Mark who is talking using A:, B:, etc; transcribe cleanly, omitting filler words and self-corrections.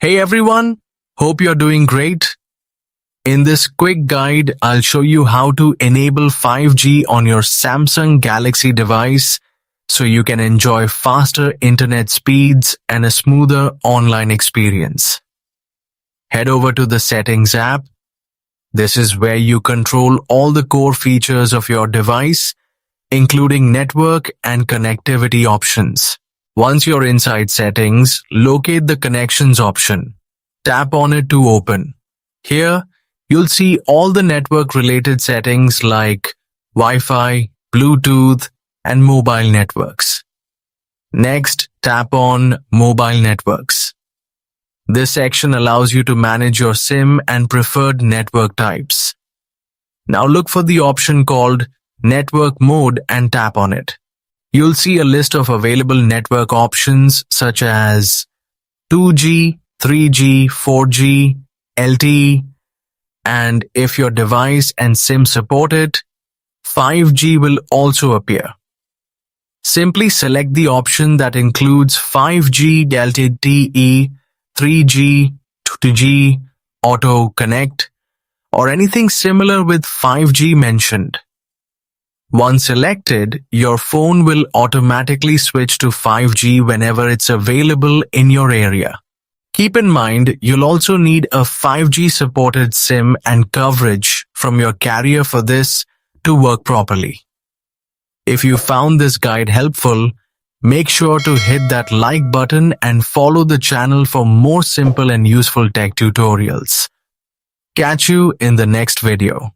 A: Hey everyone, hope you're doing great. In this quick guide, I'll show you how to enable 5G on your Samsung Galaxy device so you can enjoy faster internet speeds and a smoother online experience. Head over to the Settings app. This is where you control all the core features of your device, including network and connectivity options. Once you're inside Settings, locate the Connections option. Tap on it to open. Here, you'll see all the network-related settings like Wi-Fi, Bluetooth, and mobile networks. Next, tap on Mobile Networks. This section allows you to manage your SIM and preferred network types. Now look for the option called Network Mode and tap on it. You'll see a list of available network options such as 2G, 3G, 4G, LTE, and if your device and SIM support it, 5G will also appear. Simply select the option that includes 5G, LTE, 3G, 2G, Auto Connect, or anything similar with 5G mentioned. Once selected, your phone will automatically switch to 5G whenever it's available in your area. Keep in mind, you'll also need a 5G supported SIM and coverage from your carrier for this to work properly. If you found this guide helpful, make sure to hit that like button and follow the channel for more simple and useful tech tutorials. Catch you in the next video.